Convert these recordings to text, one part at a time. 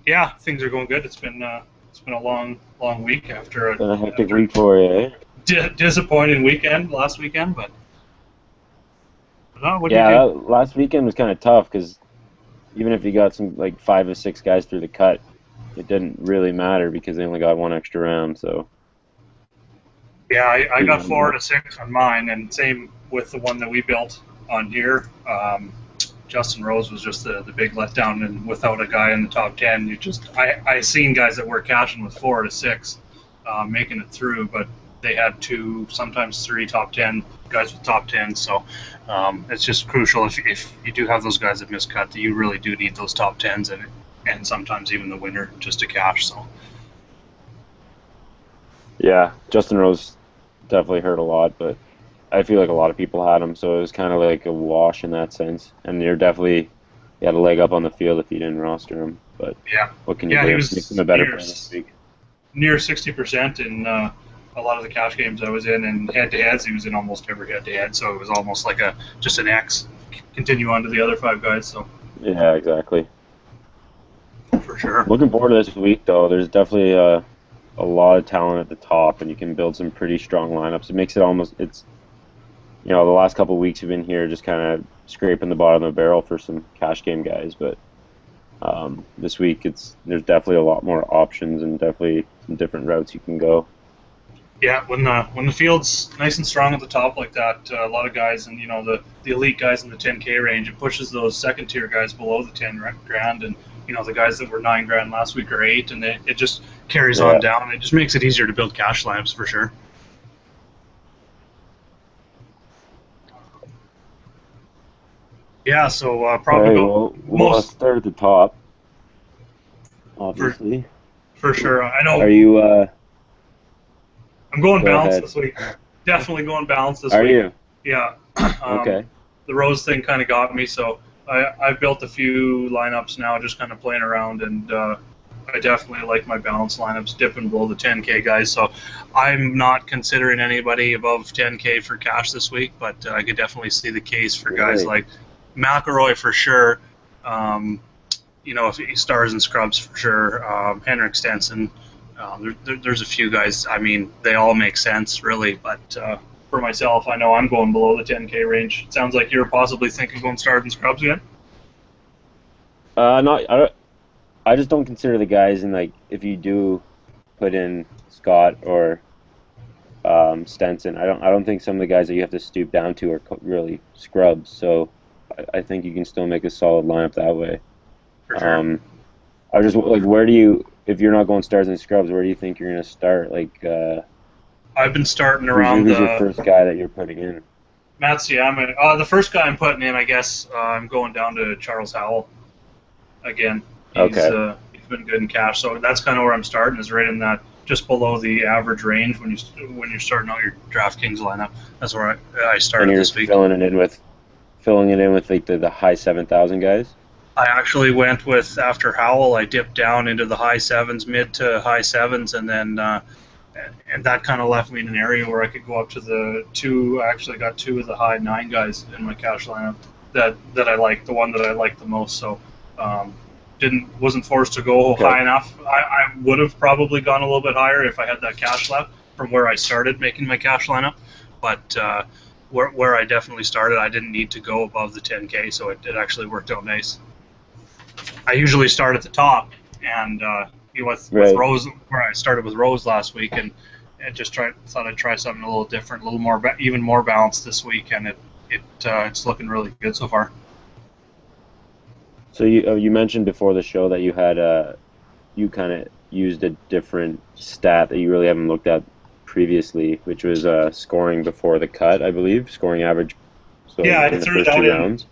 Yeah, things are going good. It's been a long week after Been a hectic week for you, eh? disappointing weekend last weekend. But what do you Yeah, do? last weekend was kind of tough because even if you got some like 5 or 6 guys through the cut, it didn't really matter because they only got one extra round. So, Yeah, I you got four know, to six on mine, and same with the one that we built on here. Justin Rose was just the big letdown, and without a guy in the top 10, I seen guys that were catching with 4 to 6, making it through, but they had two, sometimes three top 10 guys with top 10. So it's just crucial if you do have those guys that miscut, that you really do need those top 10s and sometimes even the winner just to cash. So yeah, Justin Rose definitely hurt a lot, but I feel like a lot of people had him, so it was kind of like a wash in that sense. And you had a leg up on the field if you didn't roster him. But yeah, what can you yeah, he do? Makes him was a better player next week. near 60% in a lot of the cash games I was in, and head-to-heads he was in almost every head-to-head. So it was almost like a just an X. Continue on to the other five guys. So Yeah, exactly. for sure. Looking forward to this week, though. There's definitely a lot of talent at the top, and you can build some pretty strong lineups. It makes it almost it's the last couple of weeks we've been here just kind of scraping the bottom of the barrel for some cash game guys, but this week there's definitely a lot more options and definitely some different routes you can go. Yeah, when the field's nice and strong at the top like that, a lot of guys, and the elite guys in the 10K range, it pushes those second tier guys below the 10 grand, and the guys that were 9 grand last week are 8, and it just carries on Yeah. down. It just makes it easier to build cash lineups for sure. Yeah, so All probably right. go Well, we'll most start at the top, for obviously. for sure. I Are know you? I'm going Go balanced ahead. this week. Definitely going balanced this Are week. you? Yeah. Okay. The Rose thing kind of got me, so I've built a few lineups now, just kind of playing around, and I definitely like my balance lineups dipping below the 10K guys. So I'm not considering anybody above 10K for cash this week, but I could definitely see the case for guys Really? like McElroy for sure. Um, if he stars and scrubs for sure. Henrik Stenson. There's a few guys. I mean, they all make sense really, but for myself, I know I'm going below the 10K range. It sounds like you're possibly thinking going stars and scrubs again. Not. I just don't consider the guys in like if you do put in Scott or Stenson. I don't think some of the guys that you have to stoop down to are really scrubs. So I think you can still make a solid lineup that way. For sure. Um, I just like where do you if you're not going stars and scrubs, where do you think you're gonna start? Like I've been starting who's around who's your the first guy that you're putting in? Matsuyama. The first guy I'm putting in, I guess, I'm going down to Charles Howell again. Okay. He's been good in cash, so that's kind of where I'm starting. Is right in that just below the average range when you're starting out your DraftKings lineup. That's where I And started you're this week. filling it in with like the high 7,000 guys. I actually went with after Howell. I dipped down into the high sevens, mid to high sevens, and then and that kind of left me in an area where I could go up to the two. I actually got two of the high 9 guys in my cash lineup that I like. The one that I like the most. So didn't wasn't forced to go Okay. high enough. I would have probably gone a little bit higher if I had that cash left from where I started making my cash lineup, but. Where I definitely started, I didn't need to go above the 10K, so it actually worked out nice. I usually start at the top, and with Right. Rose, where I started with Rose last week, and just thought I'd try something a little different, a little more, even more balanced this week, and it's looking really good so far. So you mentioned before the show that you kind of used a different stat that you really haven't looked at previously, which was scoring before the cut, I believe, scoring average. So Yeah, I in the threw first that two in. rounds.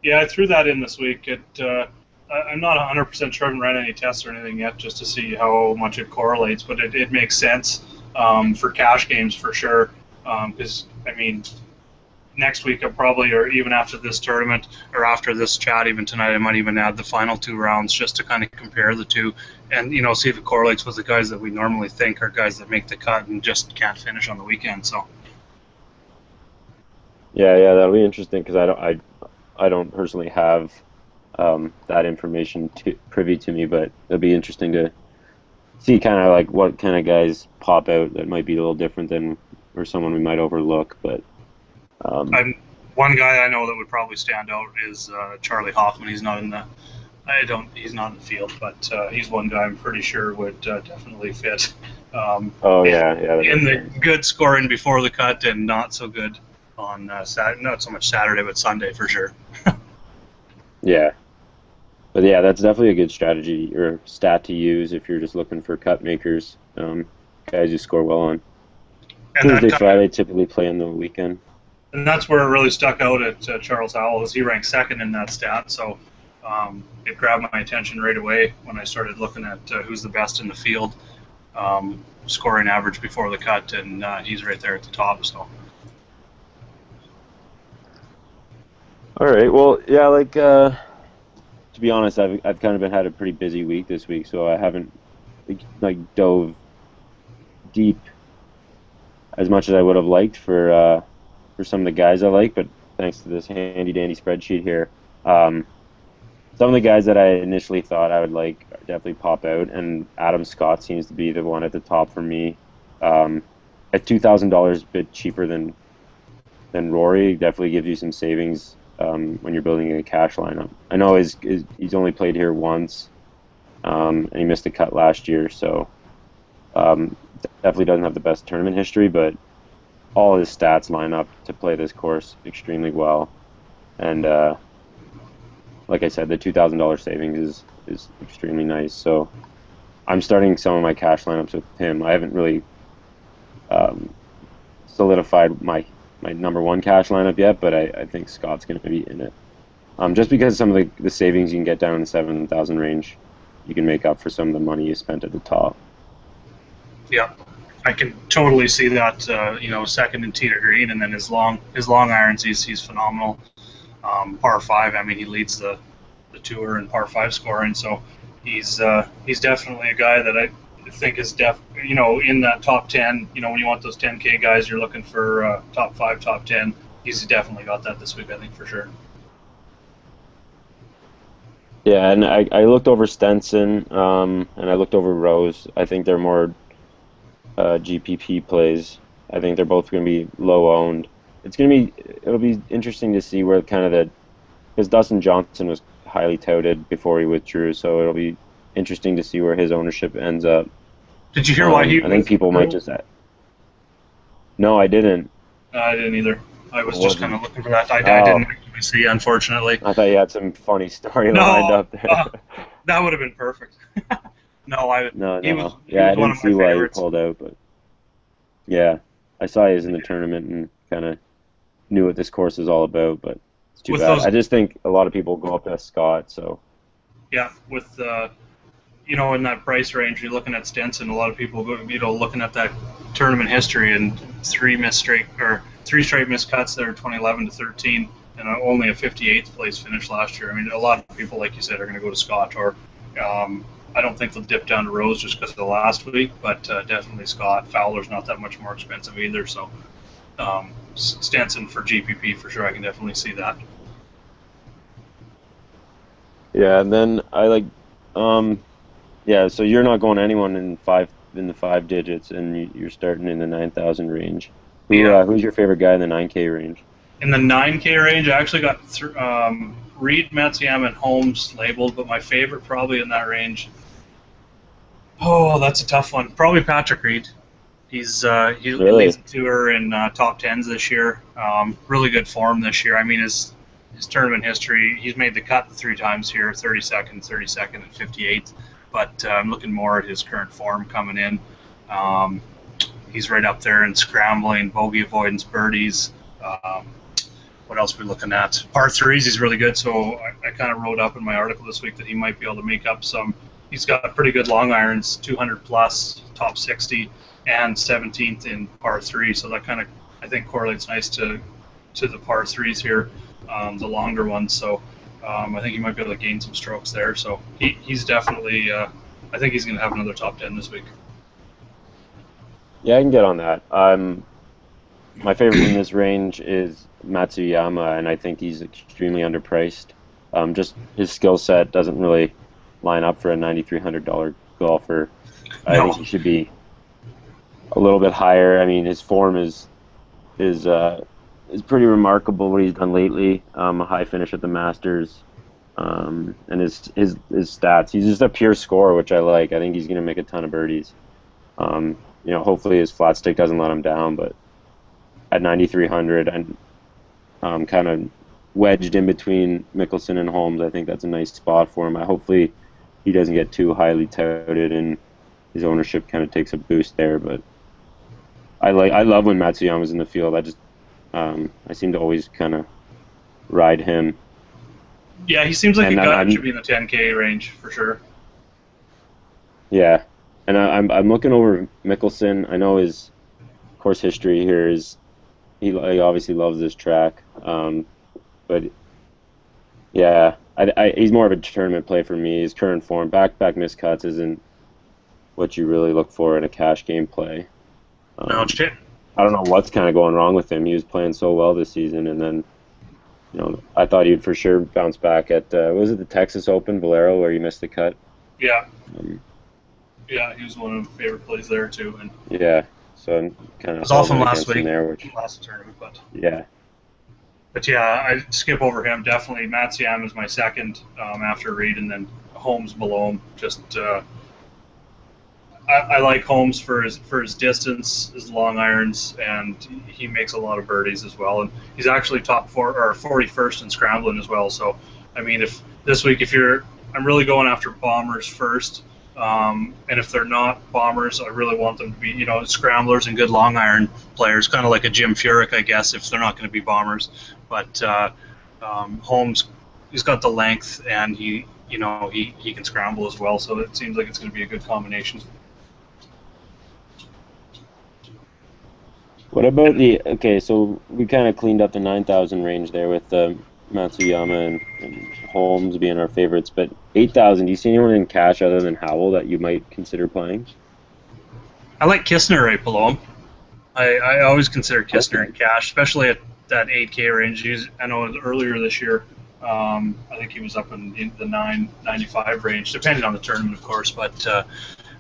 Yeah, I threw that in this week. I'm not 100% sure. I haven't ran any tests or anything yet just to see how much it correlates, but it makes sense for cash games for sure. Because I mean, next week I probably, or even after this tournament or after this chat, even tonight, I might even add the final 2 rounds just to kind of compare the two and see if it correlates with the guys that we normally think are guys that make the cut and just can't finish on the weekend. So Yeah, yeah, that'll be interesting because I don't personally have that information privy to me, but it'll be interesting to see kind of like what kind of guys pop out that might be a little different than or someone we might overlook. But one guy I know that would probably stand out is Charlie Hoffman. He's not in the field, but he's one guy I'm pretty sure would definitely fit. In the good scoring before the cut and not so good on not so much Saturday, but Sunday for sure. Yeah. But yeah, that's definitely a good strategy or stat to use if you're just looking for cut makers, guys who score well on Thursday, Friday, typically play on the weekend. And that's where it really stuck out at Charles Howell, is he ranked second in that stat. So it grabbed my attention right away when I started looking at who's the best in the field, scoring average before the cut, and he's right there at the top. So. All right. Well, yeah, like. To be honest, I've kind of had a pretty busy week this week, so I haven't like dove deep as much as I would have liked for some of the guys I like. But thanks to this handy dandy spreadsheet here, some of the guys that I initially thought I would like definitely pop out, and Adam Scott seems to be the one at the top for me. At $2,000, a bit cheaper than Rory, definitely gives you some savings. When you're building a cash lineup. I know he's only played here once, and he missed a cut last year, so definitely doesn't have the best tournament history, but all his stats line up to play this course extremely well. And like I said, the $2,000 savings is extremely nice. So I'm starting some of my cash lineups with him. I haven't really solidified my number one cash lineup yet, but I think Scott's going to be in it. Just because some of the savings you can get down in the 7,000 range, you can make up for some of the money you spent at the top. Yeah, I can totally see that. Second in tee to green, and then his long irons, he's phenomenal. Par 5, I mean, he leads the tour in par 5 scoring, so he's definitely a guy that I think is in that top 10. When you want those 10K guys, you're looking for top 5, top 10. He's definitely got that this week, I think, for sure. Yeah, and I looked over Stenson, and I looked over Rose. I think they're more GPP plays. I think they're both going to be low owned. It'll be interesting to see where because Dustin Johnson was highly touted before he withdrew, so it'll be interesting to see where his ownership ends up. Did you hear why he? I think people might just. No, I didn't. I didn't either. I was just kind of looking for that. I didn't actually see, unfortunately. I thought you had some funny story lined up there. That would have been perfect. No. I didn't see why he pulled out, but yeah, I saw he was in the tournament and kind of knew what this course is all about, but it's too bad. I just think a lot of people go up to Scott, so. Yeah, with in that price range, you're looking at Stenson. A lot of people, looking at that tournament history and three straight missed cuts there, 2011 to 13, and only a 58th place finish last year. I mean, a lot of people, like you said, are going to go to Scott, or I don't think they'll dip down to Rose just because of the last week, but definitely Scott. Fowler's not that much more expensive either, so Stenson for GPP for sure. I can definitely see that. Yeah, and then I like, so you're not going anyone in the 5 digits, and you're starting in the 9,000 range. Who's your favorite guy in the 9K range? In the 9K range, I actually got Reed, Metziam, and Holmes labeled, but my favorite probably in that range. Oh, that's a tough one. Probably Patrick Reed. He leads the tour in top 10s this year. Really good form this year. I mean, his tournament history, he's made the cut 3 times here, 32nd, and 58th. But I'm looking more at his current form coming in. He's right up there in scrambling, bogey avoidance, birdies. What else are we looking at? Par 3s, he's really good. So I kind of wrote up in my article this week that he might be able to make up some. He's got pretty good long irons, 200 plus, top 60, and 17th in par 3. So that kind of, I think, correlates nice to the par 3s here, the longer ones. So I think he might be able to gain some strokes there. So he's definitely, I think he's going to have another top 10 this week. Yeah, I can get on that. My favorite in this range is Matsuyama, and I think he's extremely underpriced. Just his skill set doesn't really line up for a $9,300 golfer. I No. think he should be a little bit higher. I mean, his form is pretty remarkable what he's done lately. A high finish at the Masters, and his stats. He's just a pure scorer, which I like. I think he's going to make a ton of birdies. Hopefully his flat stick doesn't let him down. But at 9,300, and kind of wedged in between Mickelson and Holmes, I think that's a nice spot for him. Hopefully he doesn't get too highly touted and his ownership kind of takes a boost there. But I love when Matsuyama's in the field. I seem to always kind of ride him. Yeah, he seems like a guy that should be in the 10K range for sure. Yeah, and I'm looking over Mickelson. I know his course history here is he obviously loves this track, but yeah, he's more of a tournament play for me. His current form, back-to-back missed cuts, isn't what you really look for in a cash game play. No shit. I don't know what's kind of going wrong with him. He was playing so well this season, and then, I thought he'd for sure bounce back at, was it the Texas Open, Valero, where he missed the cut? Yeah. Yeah, he was one of my favorite plays there, too. And yeah, so I'm kind of... It was off from last week, there, last tournament, but... Yeah. But yeah, I skip over him, definitely. Matsuyama is my second after Reed, and then Holmes below him. Just... I like Holmes for his distance, his long irons, and he makes a lot of birdies as well. And he's actually top 41st in scrambling as well. So, I mean, if this week, I'm really going after bombers first, and if they're not bombers, I really want them to be, scramblers and good long iron players, kind of like a Jim Furyk, I guess, if they're not going to be bombers. But Holmes, he's got the length, and he can scramble as well. So it seems like it's going to be a good combination. What about so we kind of cleaned up the 9,000 range there with Matsuyama and Holmes being our favorites, but 8,000, do you see anyone in cash other than Howell that you might consider playing? I like Kistner right below him. I always consider Kistner in cash, especially at that 8K range. I know earlier this year, I think he was up in the 995 range, depending on the tournament, of course, but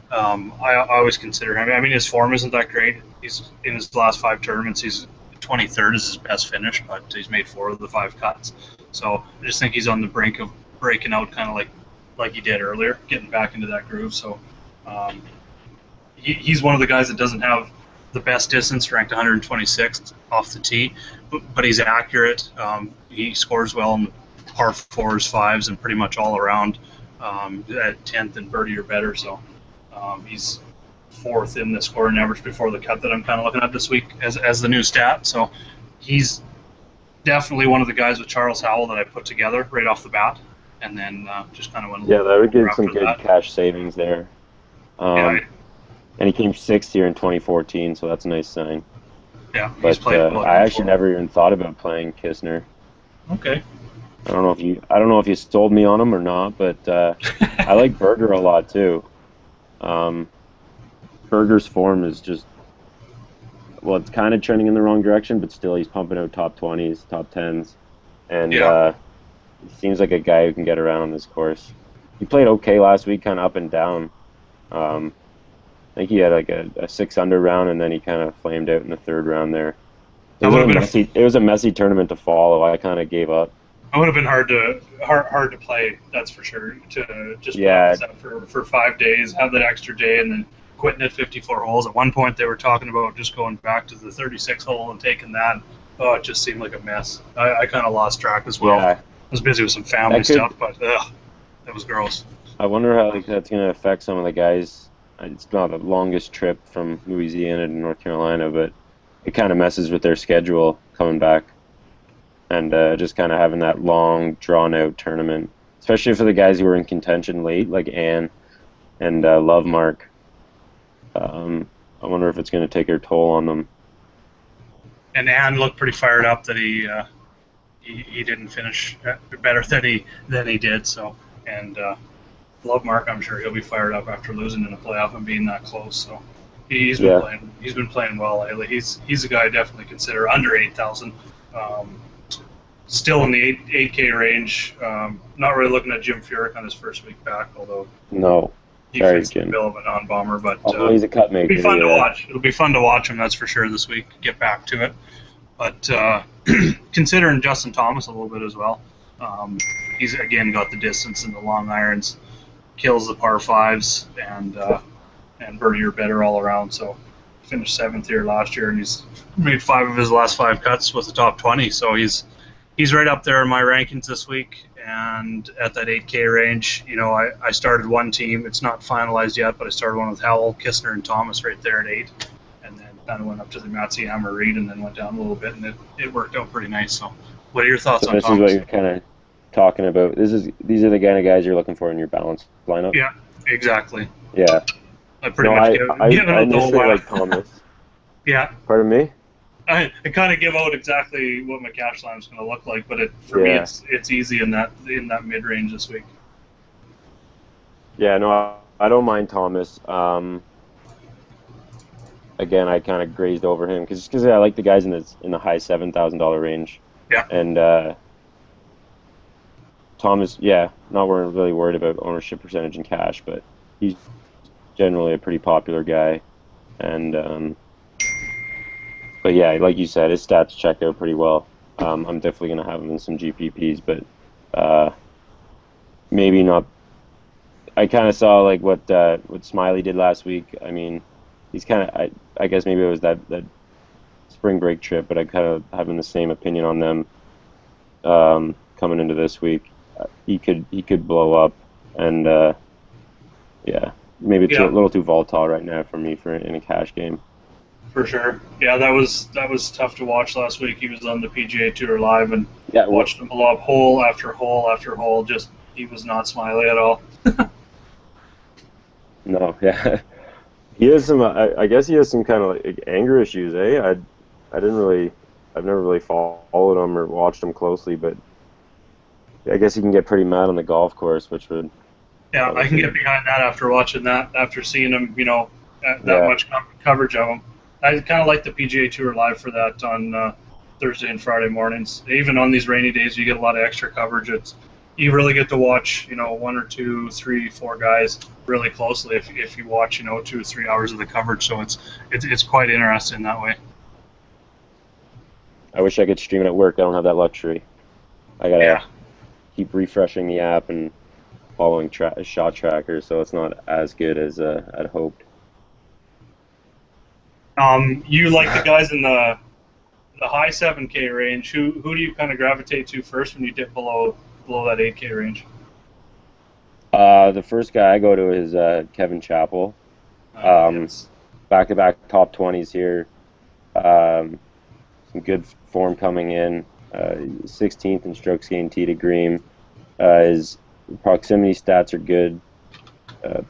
I always consider him. I mean, his form isn't that great. He's in his last 5 tournaments. He's 23rd is his best finish, but he's made 4 of the 5 cuts. So I just think he's on the brink of breaking out, kind of like he did earlier, getting back into that groove. So he's one of the guys that doesn't have the best distance, ranked 126th off the tee, but he's accurate. He scores well in the par 4s, 5s, and pretty much all around at 10th and birdie or better. So. He's 4th in the scoring average before the cut that I'm kind of looking at this week as the new stat. So he's definitely one of the guys with Charles Howell that I put together right off the bat, and then just kind of went. Yeah, that would give some good cash savings there. And he came 6th here in 2014, so that's a nice sign. Yeah, but I actually never even thought about playing Kistner. Okay. I don't know if you sold me on him or not, but I like Berger a lot too. Berger's form is just, it's kind of trending in the wrong direction, but still he's pumping out top 20s, top 10s, and he seems like a guy who can get around on this course. He played okay last week, kind of up and down. I think he had like a 6 under round, and then he kind of flamed out in the 3rd round there. It was a messy tournament to follow. I kind of gave up. It would have been hard to play, that's for sure. To just practice that for 5 days, have that extra day, and then quitting at 54 holes. At one point, they were talking about just going back to the 36 hole and taking that. Oh, it just seemed like a mess. I kind of lost track as well. Yeah. I was busy with some family stuff, but that was gross. I wonder how that's going to affect some of the guys. It's not the longest trip from Louisiana to North Carolina, but it kind of messes with their schedule coming back. And just kind of having that long, drawn-out tournament, especially for the guys who were in contention late, like Ann and Lovemark. I wonder if it's going to take their toll on them. And Ann looked pretty fired up that he didn't finish better than he did. So, and Lovemark, I'm sure he'll be fired up after losing in the playoff and being that close. So he's been playing well lately. He's a guy I definitely consider under 8,000. still in the 8K range. Not really looking at Jim Furyk on his first week back, although No. he Sorry, fits the Jim. bill of a non-bomber. But He's a cut maker. it'll be fun to watch. It'll be fun to watch him, that's for sure, this week. Get back to it. But considering Justin Thomas a little bit as well, he's again got the distance and the long irons, kills the par fives, and birdie or better all around. So finished 7th here last year, and he's made 5 of his last 5 cuts with the top 20. So he's right up there in my rankings this week. And at that 8K range, I started one team. It's not finalized yet, but I started one with Howell, Kistner, and Thomas right there at 8. And then kind of went up to the Matsuyama Reed and then went down a little bit, and it worked out pretty nice. So what are your thoughts on Thomas? This is what you're kind of talking about. These are the kind of guys you're looking for in your balanced lineup? Yeah, exactly. Yeah. I pretty much give out the whole like Thomas. Yeah. Pardon me? I kind of give out exactly what my cash line is going to look like, but for me it's easy in that mid range this week. Yeah, no, I don't mind Thomas. Again, I kind of grazed over him because I like the guys in the high $7,000 range. Yeah. And Thomas, not really worried about ownership percentage in cash, but he's generally a pretty popular guy, and but yeah, like you said, his stats check out pretty well. I'm definitely gonna have him in some GPPs, but maybe not. I kind of saw like what Smiley did last week. I mean, he's kind of I guess maybe it was that spring break trip, but I kind of having the same opinion on them coming into this week. He could blow up, and maybe it's a little too volatile right now for me in a cash game. For sure. Yeah, that was tough to watch last week. He was on the PGA Tour live and watched him blow up hole after hole after hole. Just he was not Smiley at all. No, yeah, he has some. I guess he has some kind of like anger issues, eh? I've never really followed him or watched him closely, but I guess he can get pretty mad on the golf course, which would. Yeah, I can get behind that after watching that, after seeing him, that much coverage of him. I kind of like the PGA Tour live for that on Thursday and Friday mornings. Even on these rainy days, you get a lot of extra coverage. You really get to watch, 1 or 2, 3, 4 guys really closely if you watch, 2 or 3 hours of the coverage. So it's quite interesting that way. I wish I could stream it at work. I don't have that luxury. I gotta keep refreshing the app and following shot tracker, so it's not as good as I'd hoped. You like the guys in the high 7K range. Who do you kind of gravitate to first when you dip below that 8K range? The first guy I go to is Kevin Chappell. Back-to-back top 20s here. Some good form coming in. 16th in strokes gained tee to green. His proximity stats are good.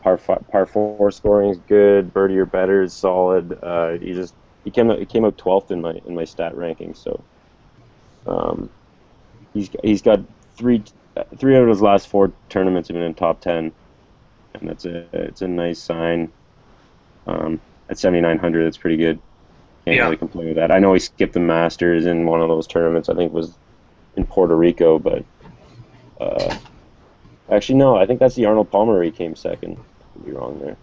Par 4 scoring is good. Birdie or better is solid. He came out 12th in my stat ranking. So he's got three out of his last 4 tournaments have been in top 10, and it's a nice sign. At 7,900, that's pretty good. Can't really complain with that. I know he skipped the Masters in one of those tournaments. I think it was in Puerto Rico, but actually no, I think that's the Arnold Palmer where he came second. Could be wrong there.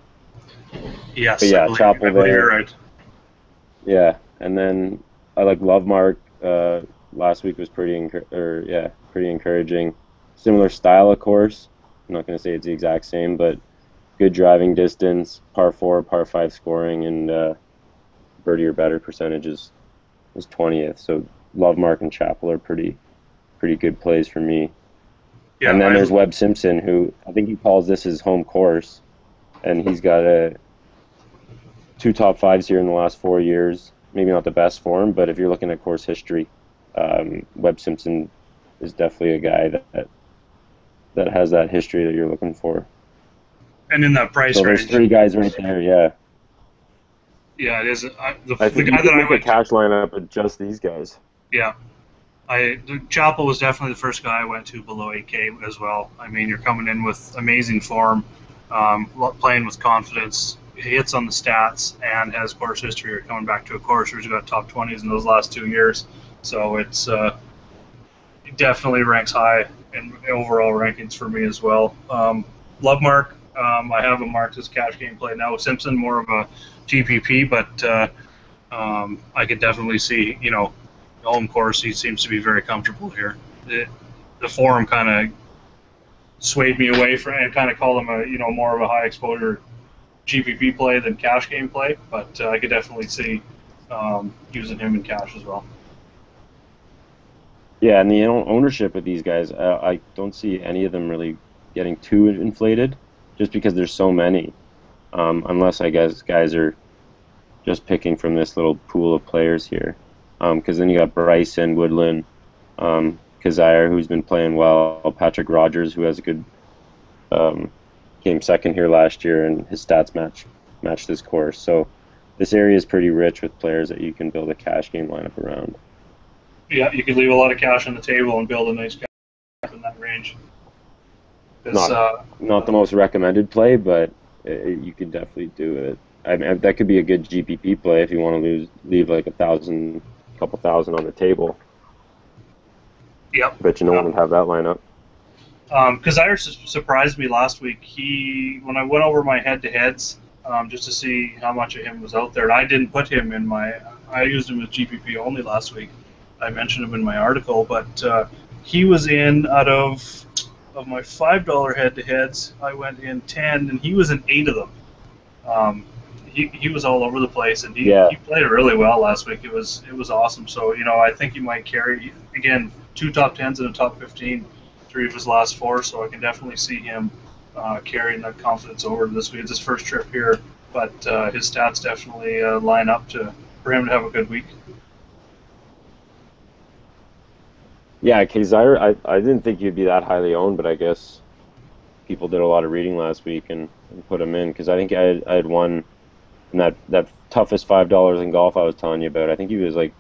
Yes, but yeah, Chappell there. You're right. Yeah, and then I like Lovemark. Last week was pretty encouraging. Similar style, of course. I'm not going to say it's the exact same, but good driving distance, par 4, par 5 scoring, and birdie or better percentages was 20th. So Lovemark and Chappell are pretty good plays for me. Yeah, and then there's Webb Simpson, who I think he calls this his home course, and he's got 2 top 5s here in the last 4 years. Maybe not the best for him, but if you're looking at course history, Webb Simpson is definitely a guy that has that history that you're looking for. And in that price range. So there's 3 guys right there, yeah. Yeah, it is. I think the guy that I would cash lineup with just these guys. Yeah. Chappell was definitely the first guy I went to below 8K as well. I mean, you're coming in with amazing form, playing with confidence, hits on the stats, and has course history. You're coming back to a course who's got top 20s in those last 2 years. So it's definitely ranks high in overall rankings for me as well. Love Mark. I have him marked as cash game play now. Simpson more of a GPP, but I could definitely see, the home course, he seems to be very comfortable here. The forum kind of swayed me away from and kind of called him a, more of a high exposure GPP play than cash game play, but I could definitely see using him in cash as well. Yeah, and the ownership of these guys, I don't see any of them really getting too inflated, just because there's so many. Unless I guess guys are just picking from this little pool of players here. Because then you got Bryson, Woodland, Kazire, who's been playing well, Patrick Rogers, who has a good came second here last year, and his stats match this course. So this area is pretty rich with players that you can build a cash game lineup around. Yeah, you could leave a lot of cash on the table and build a nice cash in that range. Not the most recommended play, but you could definitely do it. I mean, that could be a good GPP play if you want to leave like a couple thousand on the table. Yep. But no one would have that lineup. Kazire surprised me last week. When I went over my head-to-heads just to see how much of him was out there, and I didn't put him in I used him as GPP only last week. I mentioned him in my article, but he was in out of my $5 head-to-heads. I went in 10, and he was in 8 of them. He was all over the place, and he played really well last week. It was awesome. So I think he might carry again 2 top 10s and a top 15, 3 of his last 4. So I can definitely see him carrying that confidence over to this week. It's his first trip here, but his stats definitely line up for him to have a good week. Yeah, Kazire, I didn't think he'd be that highly owned, but I guess people did a lot of reading last week and put him in, because I think I had won in that toughest $5 in golf I was telling you about. I think he was like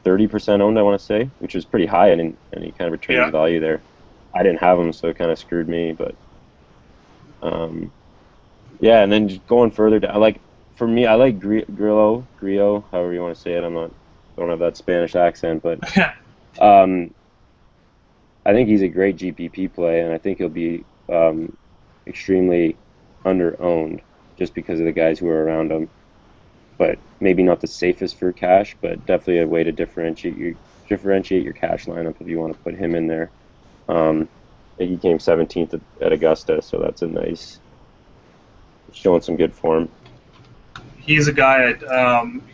30% owned, I want to say, which was pretty high, and he kind of returned his value there. I didn't have him, so it kind of screwed me, but yeah, and then just going further down, for me, I like Grillo, however you want to say it. Don't have that Spanish accent, but I think he's a great GPP play, and I think he'll be extremely under-owned just because of the guys who are around him. But maybe not the safest for cash, but definitely a way to differentiate your cash lineup if you want to put him in there. He came 17th at Augusta, so that's a nice, showing some good form. He's a guy.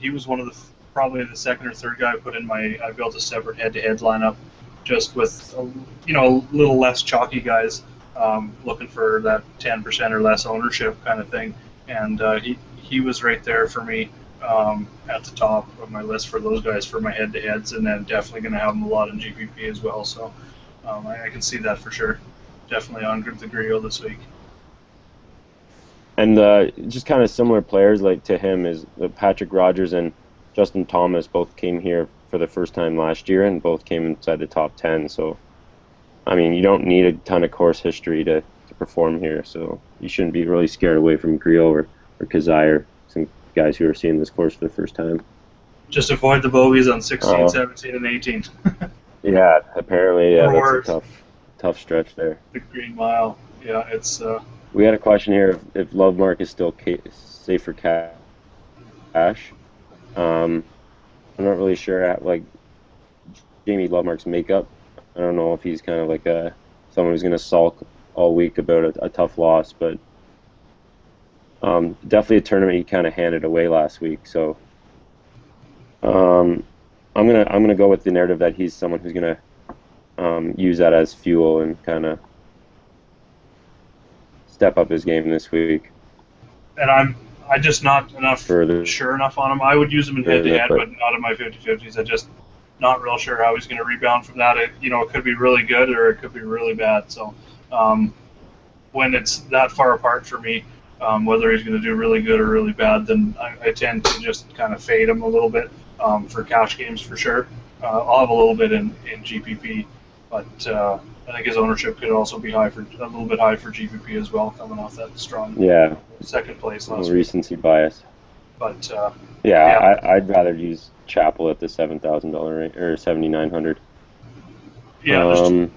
He was one of probably the second or third guy I put in I built a separate head-to-head lineup, just with a little less chalky guys looking for that 10% or less ownership kind of thing, and he was right there for me at the top of my list for those guys for my head-to-heads, and then definitely going to have them a lot in GPP as well. So I can see that for sure. Definitely on the Grillo this week. And just kind of similar players to him is Patrick Rogers and Justin Thomas both came here for the first time last year, and both came inside the top 10. So, I mean, you don't need a ton of course history to perform here. So you shouldn't be really scared away from Grillo or Kazire, some guys who are seeing this course for the first time. Just avoid the bogeys on 16, 17, and 18. Yeah, apparently, that's a tough stretch there. The Green Mile. Yeah, it's... We had a question here if Lovemark is still safe for cash. I'm not really sure Jamie Lovemark's makeup. I don't know if he's kind of like someone who's going to sulk all week about a tough loss, but definitely a tournament he kind of handed away last week. So I'm gonna go with the narrative that he's someone who's going to use that as fuel and kind of step up his game this week. And I just not sure enough on him. I would use him in head-to-head, but not in my 50-50s. I just not real sure how he's going to rebound from that. It could be really good or it could be really bad. So when it's that far apart for me, whether he's going to do really good or really bad, then I tend to just kind of fade him a little bit for cash games for sure. I'll have a little bit in GPP, but I think his ownership could also be a little bit high for GPP as well, coming off that strong second place last week. Recency bias. But I'd rather use Chappell at the $7,000 range or $7,900. Yeah. Like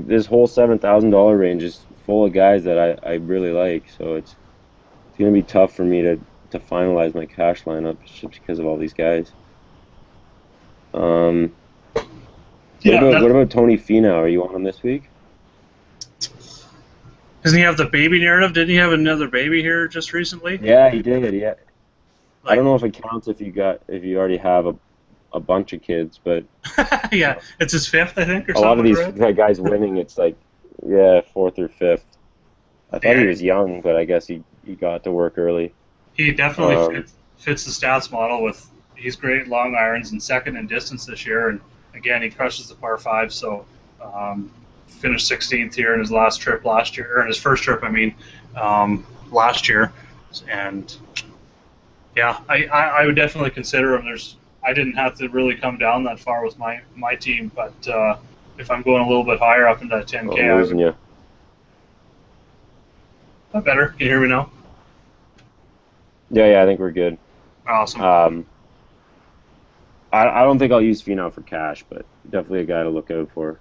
this whole $7,000 range is full of guys that I really like. So it's gonna be tough for me to finalize my cash lineup just because of all these guys. What about Tony Finau? Are you on him this week? Doesn't he have the baby narrative? Didn't he have another baby here just recently? Yeah, he did. Yeah. I don't know if it counts if you already have a bunch of kids, but yeah, it's his fifth, I think, or something. A lot of these guys winning, it's like, yeah, fourth or fifth. I thought he was young, but I guess he got to work early. He definitely fits the stats model. He's great long irons and second in distance this year, and again, he crushes the par 5. So finished 16th here in his last trip last year, or in his first trip, I mean, last year, and yeah, I would definitely consider him. I didn't have to really come down that far with my team, but if I'm going a little bit higher up into that 10K, I'm losing you. Not better. Can you hear me now? Yeah, I think we're good. Awesome. I don't think I'll use Finau for cash, but definitely a guy to look out for.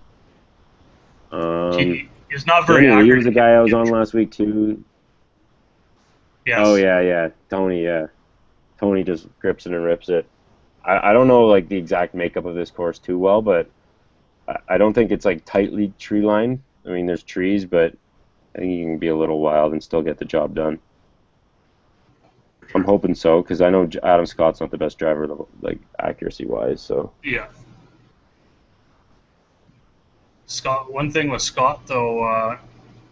He's not very accurate. He was a guy I was on last week too. Yes. Oh yeah, Tony. Yeah, Tony just grips it and rips it. I don't know like the exact makeup of this course too well, but I don't think it's like tightly tree lined. I mean, there's trees, but I think you can be a little wild and still get the job done. I'm hoping so, because I know Adam Scott's not the best driver, like accuracy-wise. So yeah. Scott. One thing with Scott though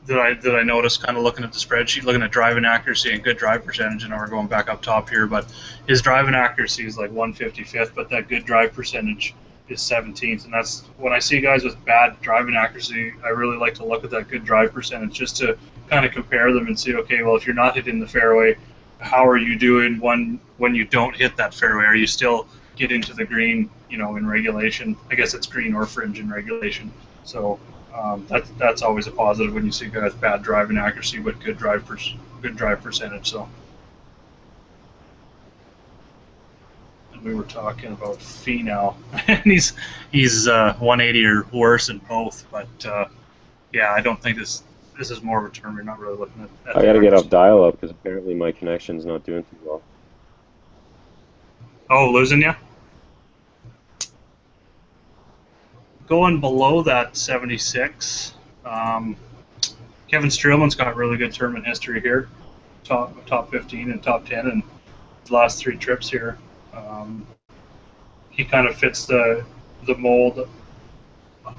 that I noticed, kind of looking at the spreadsheet, looking at driving accuracy and good drive percentage, and we're going back up top here, but his driving accuracy is like 155th, but that good drive percentage is 17th, and that's when I see guys with bad driving accuracy, I really like to look at that good drive percentage just to kind of compare them and see, okay, well, if you're not hitting the fairway, how are you doing when you don't hit that fairway? Are you still getting to the green, in regulation? I guess it's green or fringe in regulation. So that's always a positive when you see guys bad driving accuracy but good drive percentage. So, and we were talking about Finau, and he's 180 or worse in both. But yeah, I don't think this is more of a term. You're not really looking at I got to get up dial up because apparently my connection's not doing too well. Oh, losing you? Going below that 76, Kevin Streelman's got really good tournament history here, top 15 and top 10 in his last 3 trips here. He kind of fits the mold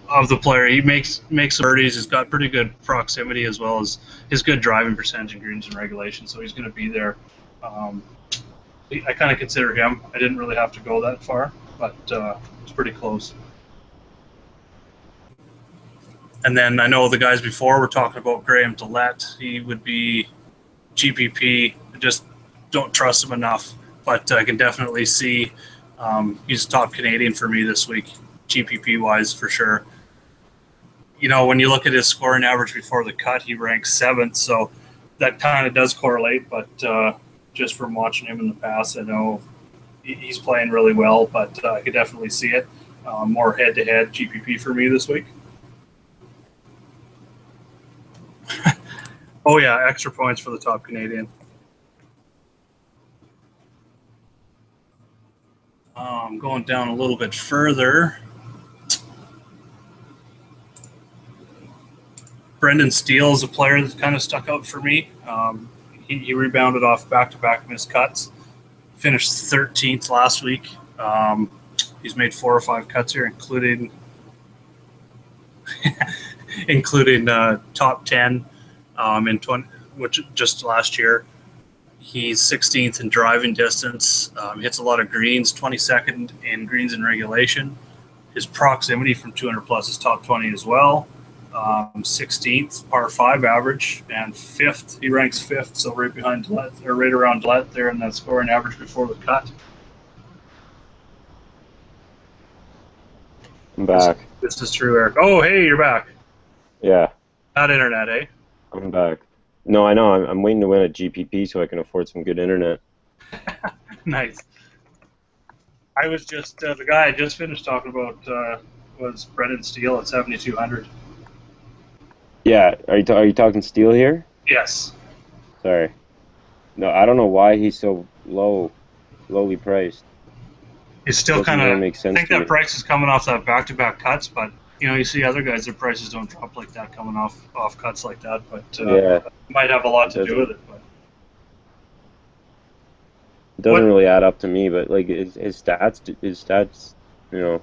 of the player. He makes birdies. He's got pretty good proximity as well as his good driving percentage in greens and regulation. So he's going to be there. I kind of consider him. I didn't really have to go that far, but it's pretty close. And then I know the guys before were talking about Graham Dillette. He would be GPP. I just don't trust him enough, but I can definitely see he's top Canadian for me this week, GPP-wise for sure. When you look at his scoring average before the cut, he ranks 7th, so that kind of does correlate, but just from watching him in the past, I know he's playing really well, but I could definitely see it. More head-to-head GPP for me this week. Oh, yeah, extra points for the top Canadian. Going down a little bit further. Brendan Steele is a player that's kind of stuck out for me. He rebounded off back-to-back missed cuts. Finished 13th last week. He's made 4 or 5 cuts here, including top 10 in 20, which just last year. He's 16th in driving distance. Hits a lot of greens, 22nd in greens in regulation. His proximity from 200 plus is top 20 as well. 16th par 5 average, and 5th. He ranks 5th, so right behind Dillette, or right around Dillette there in that scoring average before the cut. I'm back. This is true, Eric. Oh, hey, you're back. Yeah. Not internet, eh? I'm back. No, I know. I'm waiting to win a GPP so I can afford some good internet. Nice. I was just the guy I just finished talking about was Brendan Steele at 7,200. Yeah, are you talking Steele here? Yes. Sorry. No, I don't know why he's so lowly priced. It's still Doesn't kind really of. make I sense think to that me. price is coming off that back-to-back cuts, but you see other guys, their prices don't drop like that coming off cuts like that. But Yeah, might have a lot it to do doesn't with it. But it doesn't really add up to me, but like his stats, you know,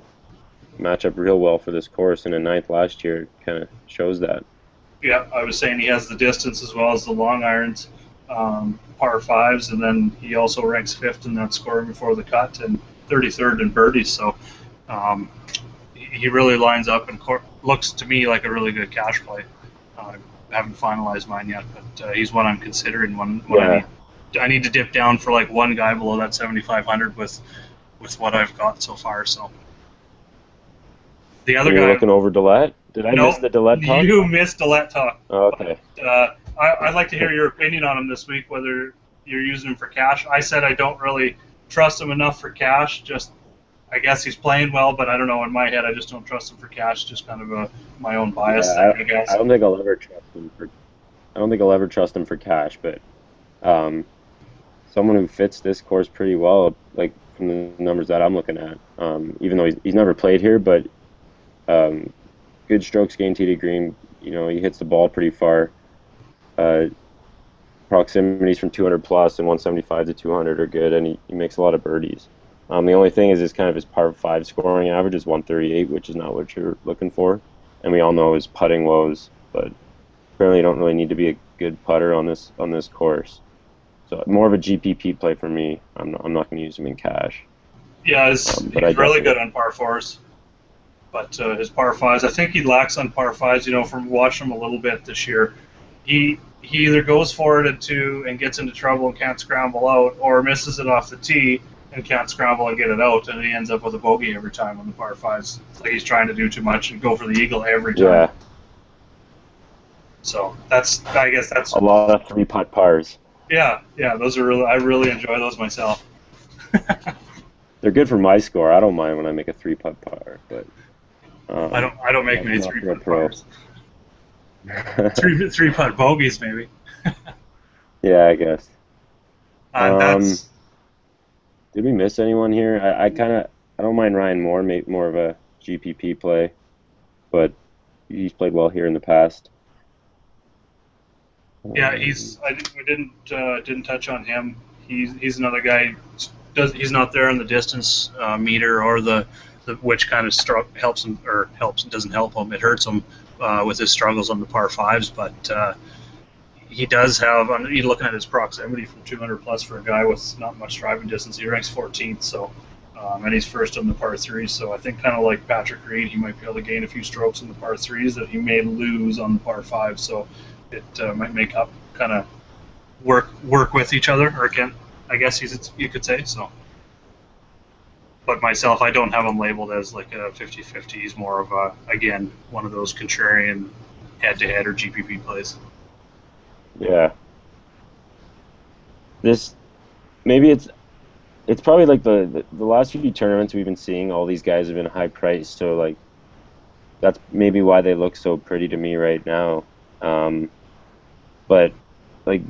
match up real well for this course. And a ninth last year kind of shows that. yeah, I was saying he has the distance as well as the long irons, par fives, and then he also ranks fifth in that scoring before the cut and 33rd in birdies. So um, he really lines up and looks to me like a really good cash play. I haven't finalized mine yet, but he's one I'm considering when Yeah. I need to dip down for like one guy below that 7,500 with what I've got so far. So the other And you're guy, looking over Dillette? Did I miss no, the Dillette talk? you missed a let talk. Oh, okay. I'd like to hear your opinion on him this week, whether you're using him for cash. I said I don't really trust him enough for cash. Just, I guess he's playing well, but I don't know. In my head, I just don't trust him for cash. Just kind of my own bias Yeah, thing, I guess. I don't think I'll ever trust him for. I don't think I'll ever trust him for cash, but um, someone who fits this course pretty well, like from the numbers that I'm looking at. Even though he's never played here, but um, good strokes gained tee to green. He hits the ball pretty far. Uh, Proximities from 200 plus and 175 to 200 are good, and he makes a lot of birdies. The only thing is his par 5 scoring average is 138, which is not what you're looking for. And we all know his putting woes, but apparently you don't really need to be a good putter on this course. So more of a GPP play for me. I'm not going to use him in cash. Yeah, he's really good on par fours, but his par fives, I think he lacks on par fives. From watching him a little bit this year, he either goes for it and gets into trouble and can't scramble out, or misses it off the tee and can't scramble and get it out, and he ends up with a bogey every time on the par fives. It's like he's trying to do too much and go for the eagle every time. Yeah. So I guess that's a lot of 3-putt pars. Yeah, those are I really enjoy those myself. They're good for my score. I don't mind when I make a 3-putt par, but I don't make many 3-putt pars. 3-putt bogeys, maybe. Yeah, I guess. That's. Did we miss anyone here? I don't mind Ryan Moore, more of a GPP play, but he's played well here in the past. Yeah, we didn't touch on him. He's another guy. He's not there on the distance meter or the which kind of helps him or doesn't help him. It hurts him with his struggles on the par fives, but he does have. You're looking at his proximity from 200 plus for a guy with not much driving distance. He ranks 14th, so and he's first on the par threes. So I think kind of like Patrick Reed, he might be able to gain a few strokes in the par threes that he may lose on the par fives. So it might make up kind of work with each other, or I guess you could say so. But myself, I don't have him labeled as like a 50-50. He's more of again, one of those contrarian head-to-head or GPP plays. Yeah. Maybe it's probably like the last few tournaments we've been seeing, all these guys have been high priced, so like that's maybe why they look so pretty to me right now. But like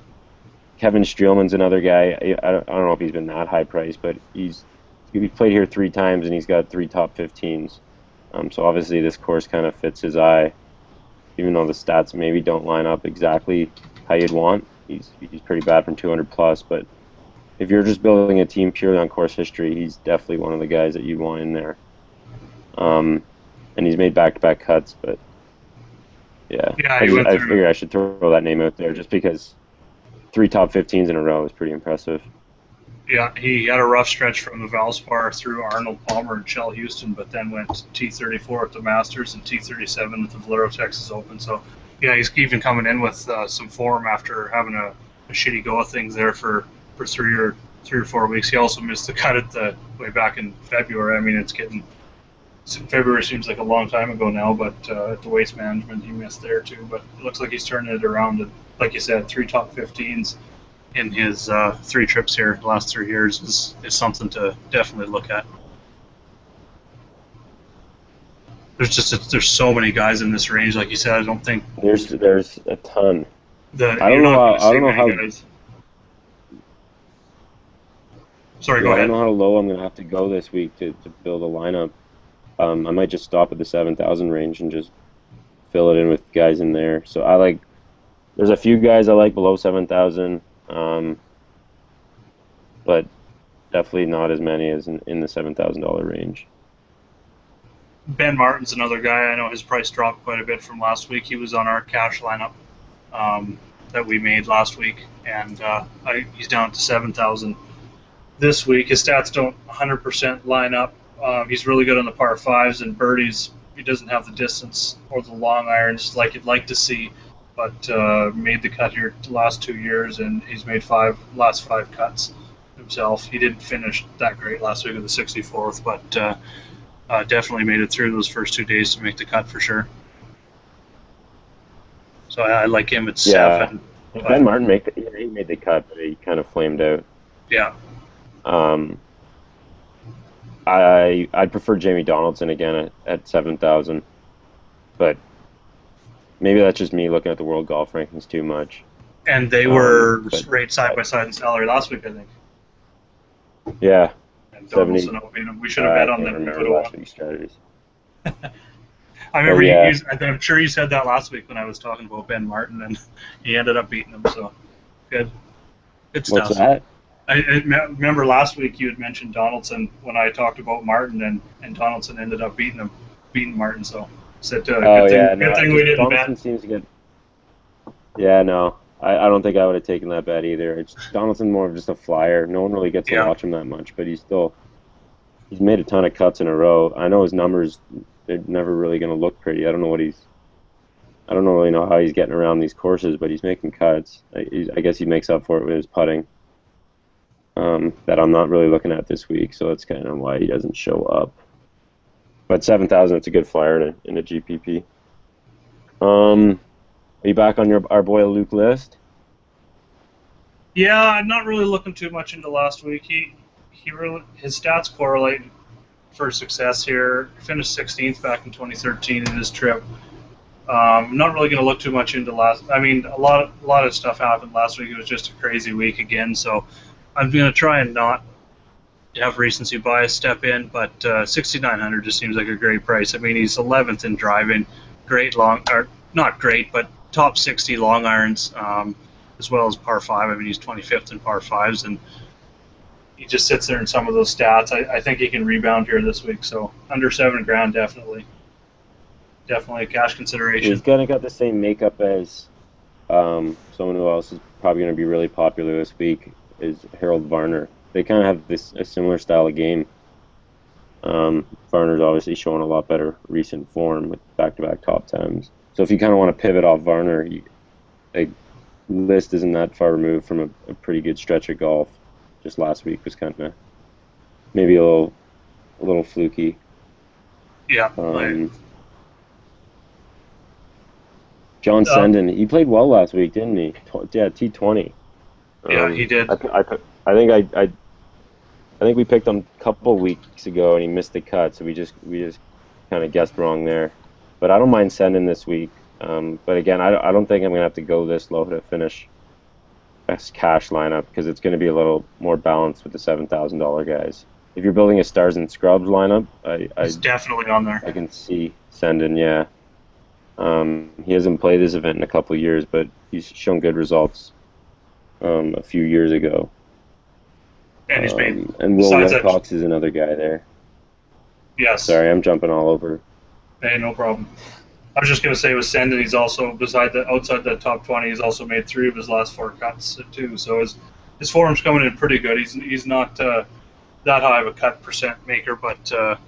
Kevin Streelman's another guy. I don't know if he's been that high priced, but he's played here 3 times and he's got 3 top 15s. So obviously this course kind of fits his eye, even though the stats maybe don't line up exactly how you'd want. He's pretty bad from 200 plus, but if you're just building a team purely on course history, he's definitely one of the guys that you want in there. And he's made back-to-back cuts, but yeah, I figured I should throw that name out there just because 3 top 15s in a row is pretty impressive. Yeah, he had a rough stretch from the Valspar through Arnold Palmer and Shell Houston, but then went T34 at the Masters and T37 at the Valero Texas Open. So, yeah, he's even coming in with some form after having a shitty go of things there for 3 or 4 weeks. He also missed the cut at the way back in February. I mean, February seems like a long time ago now, but at the Waste Management he missed there too. But it looks like he's turning it around. And like you said, 3 top 15s in his 3 trips here the last 3 years is something to definitely look at. there's so many guys in this range. Like you said, I don't think There's a ton. I don't know how. Guys. Sorry, go ahead. I don't know how low I'm gonna have to go this week to build a lineup. I might just stop at the 7,000 range and just fill it in with guys in there. So there's a few guys I like below 7,000, but definitely not as many as in the $7,000 range. Ben Martin's another guy. I know his price dropped quite a bit from last week. He was on our cash lineup that we made last week, and he's down to 7,000 this week. His stats don't 100% line up. He's really good on the par fives and birdies. He doesn't have the distance or the long irons like you'd like to see, but made the cut here the last 2 years, and he's made last five cuts himself. He didn't finish that great last week with the 64th, but definitely made it through those first 2 days to make the cut for sure. So I like him at 7. Ben Martin he made the cut, but he kind of flamed out. Yeah. I'd prefer Jamie Donaldson again at 7,000, but maybe that's just me looking at the world golf rankings too much. And they were rated side by side in salary last week, I think. Yeah. And Donaldson, we should have bet on them. Remember last week's strategies. I remember I'm sure you said that last week when I was talking about Ben Martin, and he ended up beating him. So good stuff. What's that? I remember last week you had mentioned Donaldson when I talked about Martin, and Donaldson ended up beating Martin. So said good thing we didn't Donaldson bet. Seems to get. Yeah, no, I don't think I would have taken that bet either. Donaldson more of just a flyer. No one really gets to watch him that much, but he's made a ton of cuts in a row. I know his numbers, they're never really going to look pretty. I don't really know how he's getting around these courses, but he's making cuts. I guess he makes up for it with his putting. That I'm not really looking at this week, so that's kind of why he doesn't show up. But 7,000, it's a good flyer in a GPP. Are you back on our boy Luke List? Yeah, I'm not really looking too much into last week. His stats correlate for success here. He finished 16th back in 2013 in his trip. I'm not really going to look too much into I mean, a lot of stuff happened last week. It was just a crazy week again, so I'm going to try and not have recency bias step in, but 6,900 just seems like a great price. I mean, he's 11th in driving, not great, but top 60 long irons, as well as par 5. I mean, he's 25th in par 5s, and he just sits there in some of those stats. I think he can rebound here this week, so under $7,000, definitely a cash consideration. He's kind of got the same makeup as someone who else is probably going to be really popular this week is Harold Varner. They kind of have a similar style of game. Varner's obviously showing a lot better recent form with back-to-back top 10s. So if you kind of want to pivot off Varner, List isn't that far removed from a pretty good stretch of golf. Just last week was kind of maybe a little fluky. Yeah. John Senden, he played well last week, didn't he? T20. Yeah, he did. I think we picked him a couple weeks ago, and he missed the cut, so we just kind of guessed wrong there. But I don't mind sending this week. But again, I don't think I'm gonna have to go this low to finish a cash lineup because it's gonna be a little more balanced with the $7,000 guys. If you're building a Stars and Scrubs lineup, he's definitely on there. I can see Senden. Yeah. He hasn't played this event in a couple of years, but he's shown good results a few years ago. And he's made. And Will Wilcox is another guy there. Yes. Sorry, I'm jumping all over. Hey, no problem. I was just going to say with Senden, he's also, outside that top 20, he's also made 3 of his last 4 cuts too. So his form's coming in pretty good. He's not that high of a cut percent maker, but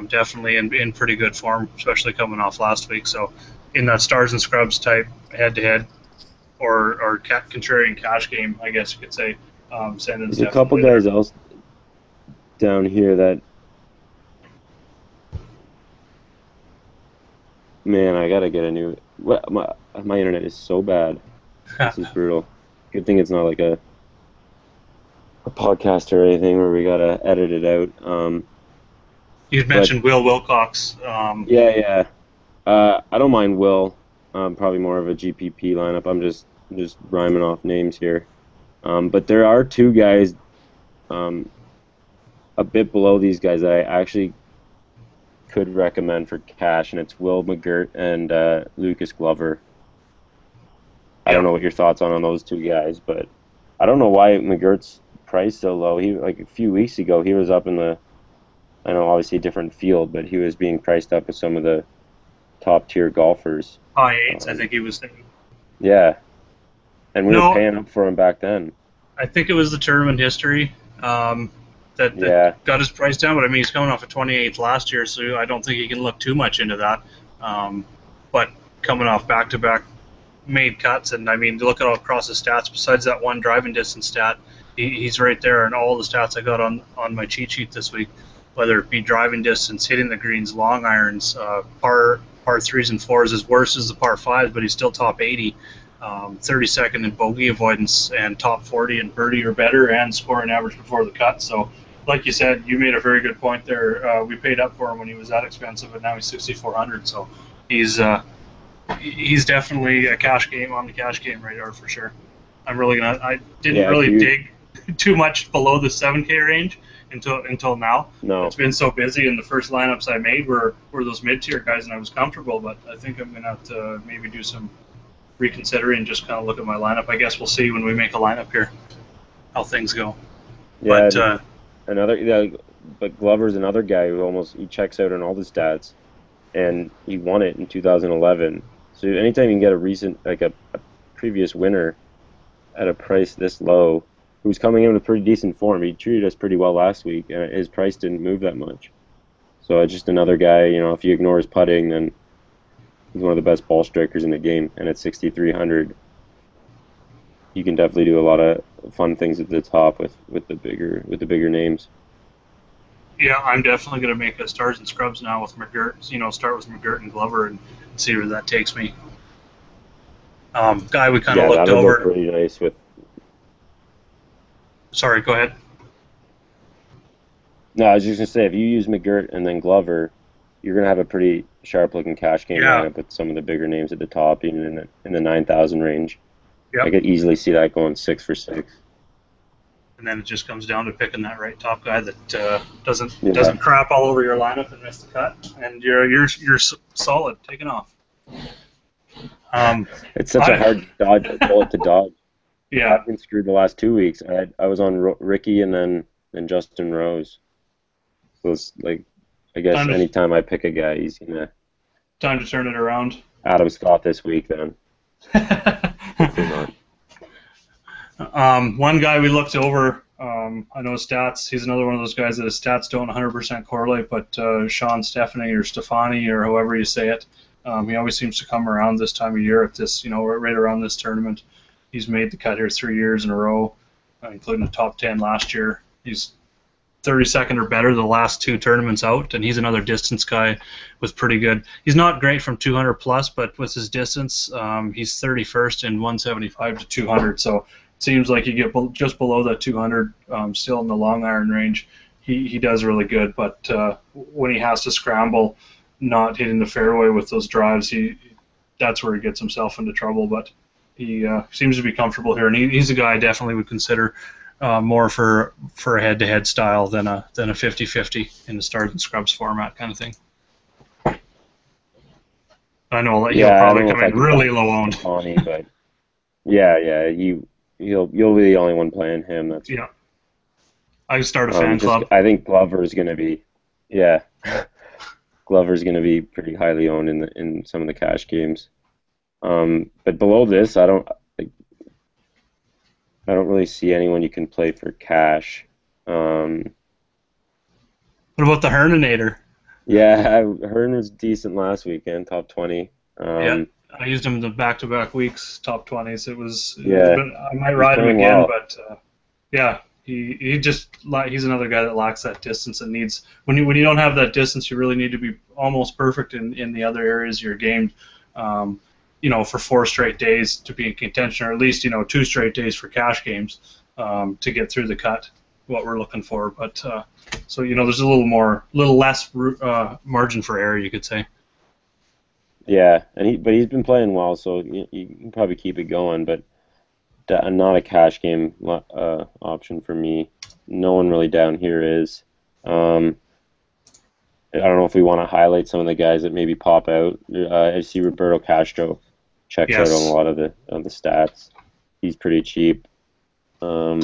definitely in pretty good form, especially coming off last week. So in that Stars and Scrubs type head-to-head or contrarian cash game, I guess you could say, Senden's There's a couple guys else down here that, man, I gotta get a new. My internet is so bad. This is brutal. Good thing it's not like a podcast or anything where we gotta edit it out. You'd mentioned Will Wilcox. Yeah. I don't mind Will. Probably more of a GPP lineup. I'm just rhyming off names here. But there are two guys a bit below these guys that I actually could recommend for cash, and it's Will McGirt and Lucas Glover. I don't know what your thoughts on those two guys, but I don't know why McGirt's priced so low. He like a few weeks ago he was up in the, I know obviously a different field, but he was being priced up with some of the top tier golfers. High eights, I think he was thinking. Yeah, and we were paying up for him back then. I think it was the tournament history that got his price down, but I mean he's coming off a 28th last year, so I don't think he can look too much into that. But coming off back-to-back made cuts, and I mean look at all across his stats. Besides that one driving distance stat, he's right there in all the stats I got on my cheat sheet this week. Whether it be driving distance, hitting the greens, long irons, par 3s and 4s. His worst is the par 5s, but he's still top 80. 32nd in bogey avoidance and top 40 in birdie or better, and scoring average before the cut. So, like you said, you made a very good point there. We paid up for him when he was that expensive, but now he's 6,400. So he's definitely a cash game on the cash game radar for sure. I didn't really dig too much below the 7K range until now. No. It's been so busy, and the first lineups I made were those mid-tier guys, and I was comfortable. But I think I'm gonna have to maybe do some reconsidering, just kind of look at my lineup. I guess we'll see when we make a lineup here how things go. Yeah, but Glover's another guy who he checks out on all the stats, and he won it in 2011. So anytime you can get a previous winner at a price this low, who's coming in with pretty decent form, he treated us pretty well last week, and his price didn't move that much. So it's just another guy. If you ignore his putting, then he's one of the best ball strikers in the game, and at 6,300, you can definitely do a lot of fun things at the top with the bigger names. Yeah, I'm definitely going to make a stars and scrubs now with McGirt. Start with McGirt and Glover and see where that takes me. Guy we kind of looked over. Look pretty nice with. Sorry, go ahead. No, I was just going to say, if you use McGirt and then Glover, you're going to have a pretty sharp-looking cash game lineup with some of the bigger names at the top, even in the 9,000 range. Yep. I could easily see that going 6 for 6. And then it just comes down to picking that right top guy that doesn't crap all over your lineup and miss the cut, and you're solid, taking off. It's such a hard bullet to dodge. Yeah, I've been screwed the last 2 weeks. I was on Ricky and then Justin Rose. So it's like, I guess anytime I pick a guy, he's gonna. Time to turn it around. Adam Scott this week, then. One guy we looked over, I know his stats. He's another one of those guys that his stats don't 100% correlate, but Sean Stefani or Stefani or however you say it, he always seems to come around this time of year at this, right around this tournament. He's made the cut here 3 years in a row, including the top 10 last year. He's 32nd or better the last 2 tournaments out, and he's another distance guy with pretty good. He's not great from 200 plus, but with his distance, he's 31st in 175 to 200. So it seems like you get just below that 200, still in the long iron range. He does really good, but when he has to scramble, not hitting the fairway with those drives, that's where he gets himself into trouble. But he seems to be comfortable here, and he's a guy I definitely would consider. More for a head-to-head style than a 50-50 in the stars and scrubs format kind of thing. I know he'll probably come in really low owned. But you'll be the only one playing him. That's I can start a fan club. I think Glover's going to be Glover's going to be pretty highly owned in some of the cash games. But below this, I don't really see anyone you can play for cash. What about the Herninator? Yeah, Hearn was decent last weekend, top 20. I used him in the back-to-back weeks, top 20s. I might ride him again, but he's another guy that lacks that distance and needs when you don't have that distance, you really need to be almost perfect in the other areas of your game. For 4 straight days to be in contention, or at least 2 straight days for cash games to get through the cut what we're looking for. But so there's a little less margin for error, you could say. Yeah, but he's been playing well, so you can probably keep it going. But not a cash game option for me. No one really down here is. I don't know if we want to highlight some of the guys that maybe pop out. I see Roberto Castro checks out on a lot of the stats. He's pretty cheap. Yeah.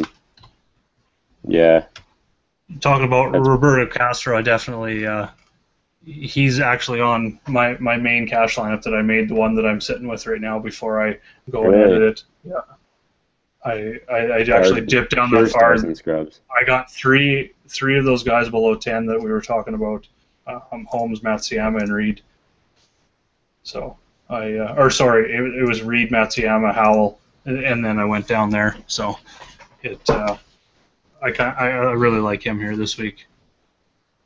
Talking about Roberto Castro, I definitely he's actually on my main cash lineup that I made, the one that I'm sitting with right now before I go and edit it. Yeah. I actually dipped down that far. I got three of those guys below 10 that we were talking about. Holmes, Matsuyama, and Reed. So it was Reed, Matsuyama, Howell, and then I went down there. So I really like him here this week.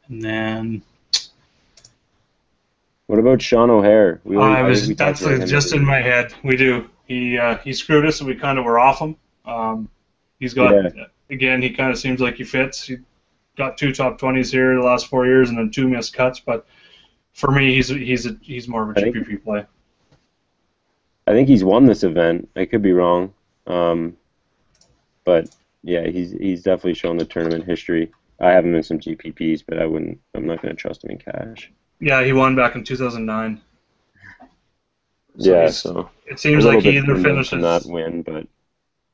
And then what about Sean O'Hare? That's just in my head. We do. He screwed us, and we kind of were off him. He's got again. He kind of seems like he fits. He got 2 top 20s here the last 4 years, and then 2 missed cuts. But for me, he's more of a GPP play. I think he's won this event. I could be wrong, but yeah, he's definitely shown the tournament history. I have him in some GPPs, but I'm not going to trust him in cash. Yeah, he won back in 2009. So it seems like he either finishes not win, but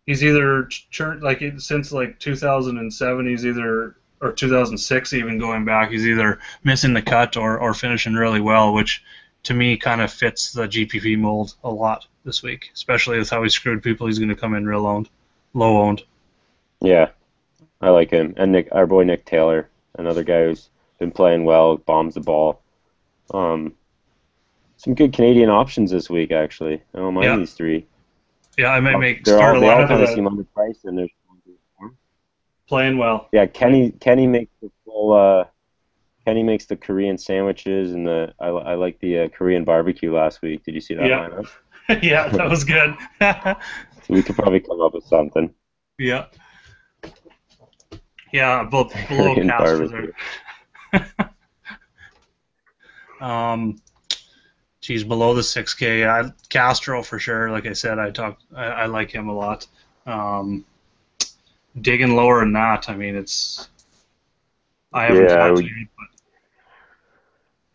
he's either since 2007. He's either or 2006 even going back. He's either missing the cut or finishing really well, which to me kind of fits the GPP mold a lot this week, especially with how he screwed people. He's going to come in low owned. Yeah, I like him. And our boy Nick Taylor, another guy who's been playing well, bombs the ball. Some good Canadian options this week, actually. I don't mind these 3. Yeah, I might start a they all lineup kind of seem underpriced, and they're playing well. Yeah, Kenny makes the full. Kenny makes the Korean sandwiches, and I like the Korean barbecue last week. Did you see that lineup? Yeah, that was good. So we could probably come up with something. Yeah. Yeah, both below Castro there. Geez, below the 6K, Castro for sure. Like I said, I like him a lot. Digging lower than that, I mean, I haven't touched it.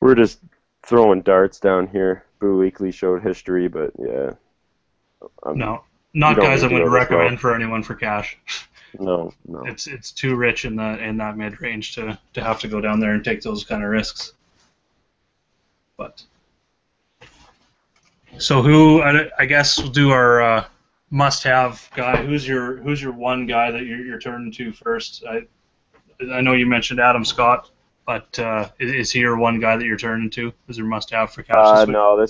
We're just throwing darts down here. Boo Weekly showed history, but yeah. No, not guys I would recommend for anyone for cash. No. It's too rich in that mid range to have to go down there and take those kind of risks. But so I guess we'll do our must-have guy. Who's your one guy that you're turning to first? I know you mentioned Adam Scott, but is he your one guy that you're turning to? Is there must-have for cash this week? No,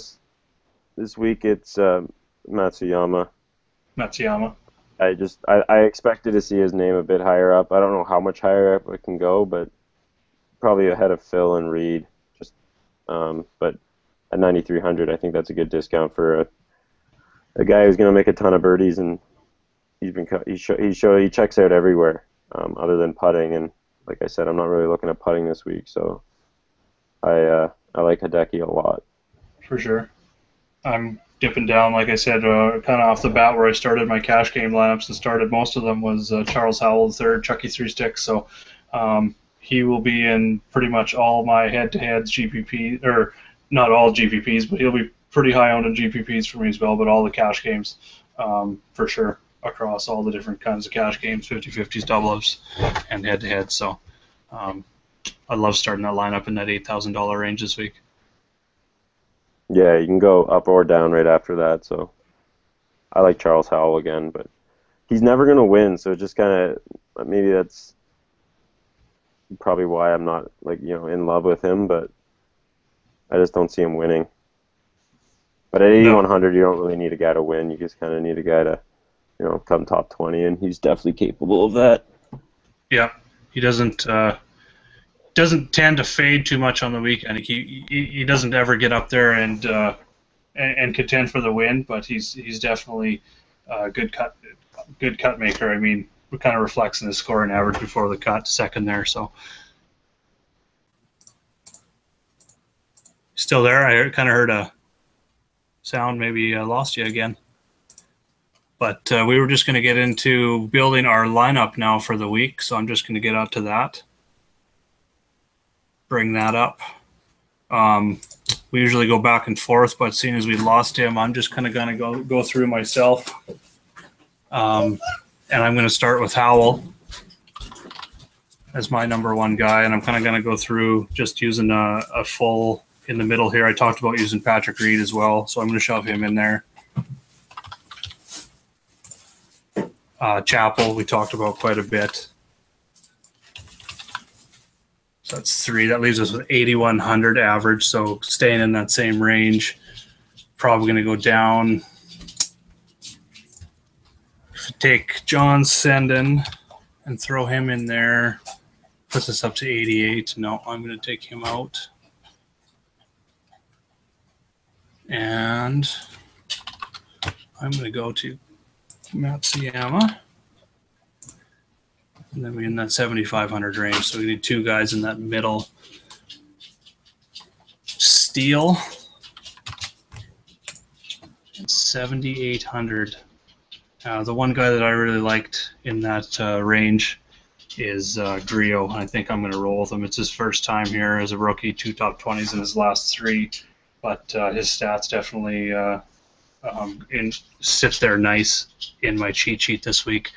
this week it's Matsuyama. Matsuyama. I expected to see his name a bit higher up. I don't know how much higher up it can go, but probably ahead of Phil and Reed. But at 9,300, I think that's a good discount for a guy who's going to make a ton of birdies, and he checks out everywhere other than putting. And like I said, I'm not really looking at putting this week, so I like Hideki a lot. For sure. I'm dipping down, like I said, kind of off the bat where I started my cash game lineups and started most of them was Charles Howell III, Chucky 3 Sticks. So he will be in pretty much all my head-to-heads GPP, or not all GPPs, but he'll be pretty high owned in GPPs for me as well, but all the cash games for sure across all the different kinds of cash games, 50-50s, double-ups, and head-to-head. So I love starting that lineup in that $8,000 range this week. Yeah, you can go up or down right after that. So I like Charles Howell again, but he's never going to win, so just kind of maybe that's probably why I'm not in love with him, but I just don't see him winning. But at 8,100, you don't really need a guy to win. You just kind of need a guy to, come top 20, and he's definitely capable of that. Yeah, he doesn't tend to fade too much on the weekend. He doesn't ever get up there and contend for the win, but he's definitely a good cut maker. I mean, kind of reflects in his scoring average before the cut, second there. So still there? I kind of heard a sound. Maybe I lost you again. But we were just going to get into building our lineup now for the week, so I'm just going to get out to that. Bring that up. We usually go back and forth, but seeing as we lost him, I'm just kind of going to go through myself. And I'm going to start with Howell as my number one guy, and I'm kind of going to go through just using a full in the middle here. I talked about using Patrick Reed as well, so I'm going to shove him in there. Chappell, we talked about quite a bit. So that's 3. That leaves us with 8,100 average, so staying in that same range. Probably going to go down. Take John Senden and throw him in there. Puts us up to 88. No, I'm going to take him out. And I'm going to go to Matsuyama. And then we're in that 7,500 range. So we need 2 guys in that middle. Steele. 7,800. The one guy that I really liked in that range is Grillo. I think I'm going to roll with him. It's his first time here as a rookie, 2 top 20s in his last 3. But his stats definitely sit there nice in my cheat sheet this week.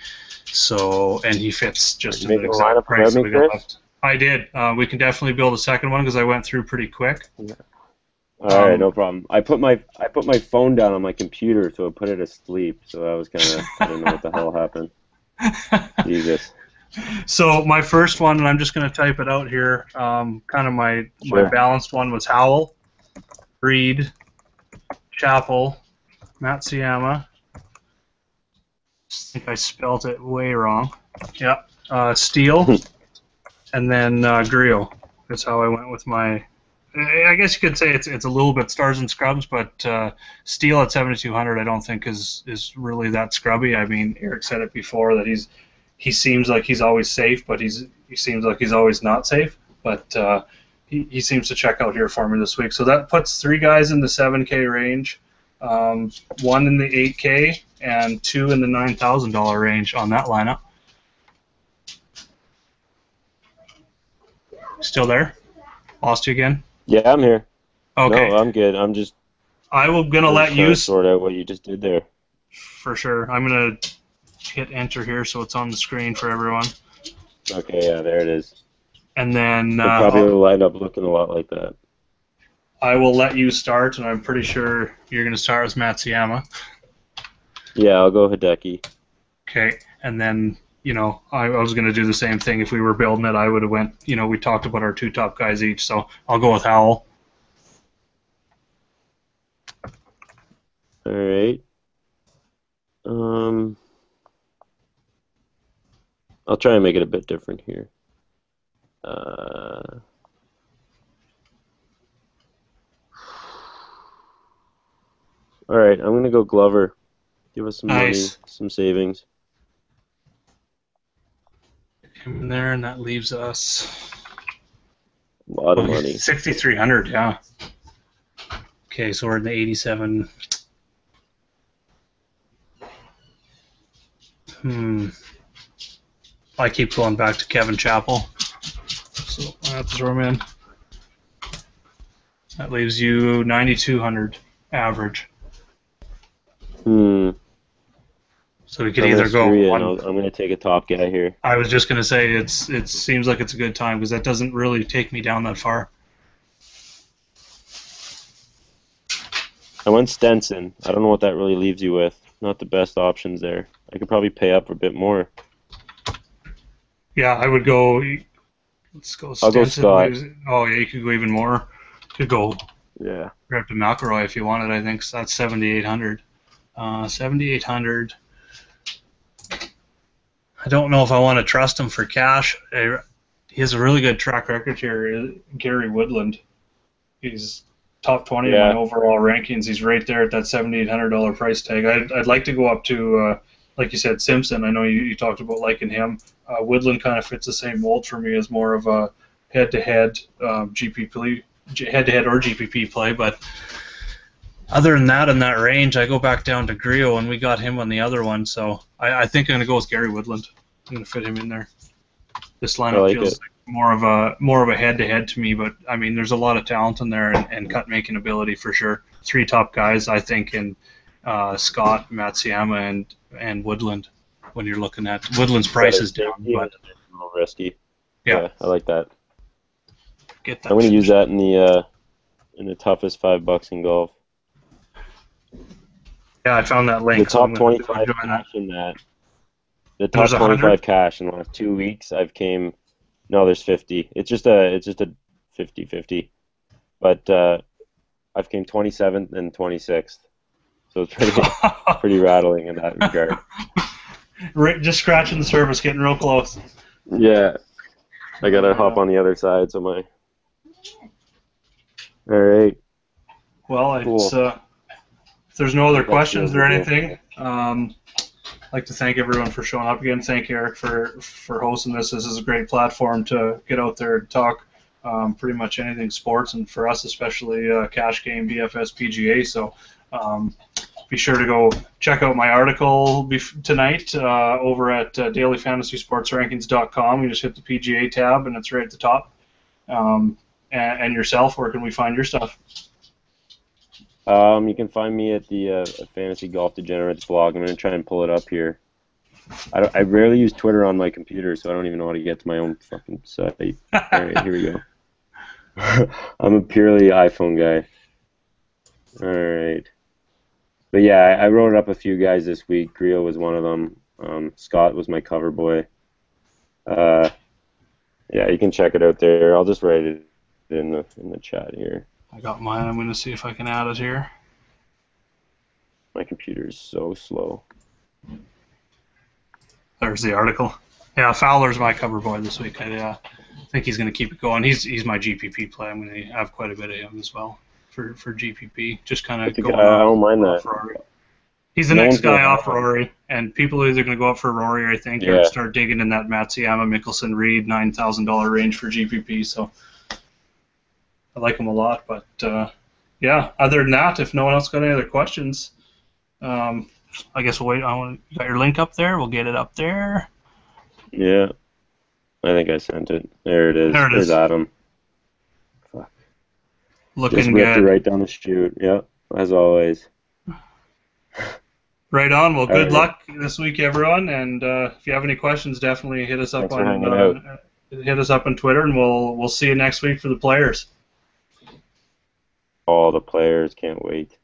So, and he fits just in the exact price that we got left. I did. We can definitely build a second one because I went through pretty quick. Yeah. All right, no problem. I put my phone down on my computer, so I put it asleep. So that was kind of, I don't know what the hell happened. Jesus. So my first one, and I'm just going to type it out here. Kind of my balanced one was Howell, Reed, Chappell, Matsuyama. I think I spelled it way wrong. Yep. Steele, and then Grillo. That's how I went with my. I guess you could say it's a little bit stars and scrubs, but Steele at 7,200 I don't think is really that scrubby. I mean, Eric said it before that he seems like he's always safe, but he seems like he's always not safe. But he seems to check out here for me this week. So that puts 3 guys in the 7K range, 1 in the 8K, and 2 in the $9,000 range on that lineup. Still there? Lost you again? Yeah, I'm here. Okay. No, I'm good. I'm just. I'm gonna let you sort out what you just did there. For sure. I'm gonna hit enter here so it's on the screen for everyone. Okay, yeah, there it is. And then probably will line up looking a lot like that. I will let you start, and I'm pretty sure you're gonna start with Matsuyama. Yeah, I'll go Hideki. Okay, and then I was going to do the same thing. If we were building it, I would have went, we talked about our 2 top guys each, so I'll go with Howell. All right. I'll try and make it a bit different here. All right, I'm going to go Glover. Give us some money, some savings. Him in there, and that leaves us a lot of money. 6,300, yeah. Okay, so we're in the 87. I keep going back to Kevin Chappell, so I have to throw him in. That leaves you 9,200 average. So we could either go one. I'm going to take a top guy here. I was just going to say it seems like it's a good time because that doesn't really take me down that far. I went Stenson. I don't know what that really leaves you with. Not the best options there. I could probably pay up a bit more. Yeah, I would go. Let's go Stenson. I'll go Scott. Oh yeah, you could go even more. You could go. Yeah. Grab to McElroy if you wanted. I think so that's 7,800. 7,800. I don't know if I want to trust him for cash. He has a really good track record here. Gary Woodland. He's top 20 in my overall rankings. He's right there at that $7,800 price tag. I'd like to go up to like you said, Simpson. I know you talked about liking him. Woodland kind of fits the same mold for me as more of a head-to-head GPP, head-to-head or GPP play. But other than that, in that range, I go back down to Griot, and we got him on the other one. So I think I'm going to go with Gary Woodland. I'm going to fit him in there. This lineup feels like more of a head-to-head to me, but I mean, there's a lot of talent in there and cut-making ability for sure. 3 top guys, I think, in Scott, Matsuyama, and Woodland. When you're looking at Woodland's price is down, but a little risky. Yeah, I like that. Get that. I'm going to use that in the toughest $5 in golf. Yeah, I found that link. The top 25 cash in that. The top 25 cash in the last 2 weeks, there's 50. It's just a 50-50. But I've came 27th and 26th. So it's pretty rattling in that regard. Just scratching the surface, getting real close. Yeah. I got to hop on the other side, so All right. Well, cool. If there's no other questions or anything, I'd like to thank everyone for showing up again. Thank Eric for hosting this. This is a great platform to get out there and talk pretty much anything sports, and for us especially cash game, DFS, PGA. So be sure to go check out my article tonight over at dailyfantasysportsrankings.com. You just hit the PGA tab, and it's right at the top. And yourself, where can we find your stuff? You can find me at the Fantasy Golf Degenerates blog. I'm going to try and pull it up here. I rarely use Twitter on my computer, so I don't even know how to get to my own fucking site. All right, here we go. I'm a purely iPhone guy. All right. But yeah, I wrote up a few guys this week. Griot was one of them. Scott was my cover boy. Yeah, you can check it out there. I'll just write it in the chat here. I got mine. I'm going to see if I can add it here. My computer is so slow. There's the article. Yeah, Fowler's my cover boy this week. I think he's going to keep it going. He's my GPP play. I'm going to have quite a bit of him as well for GPP. Just kind of going I don't mind that. Rory. He's the next guy off Rory, and people are either going to go up for Rory, I think, or start digging in that Matsuyama, Mickelson, Reed, $9,000 range for GPP. So I like him a lot, but yeah. Other than that, if no one else got any other questions, I guess we'll wait. You got your link up there. We'll get it up there. Yeah, I think I sent it. There it is. There's Adam. Fuck. Looking just good. It right down the chute. Yep, as always. Right on. Well, good luck this week, everyone. And if you have any questions, definitely hit us up on Twitter, and we'll see you next week for the players. All the players, can't wait.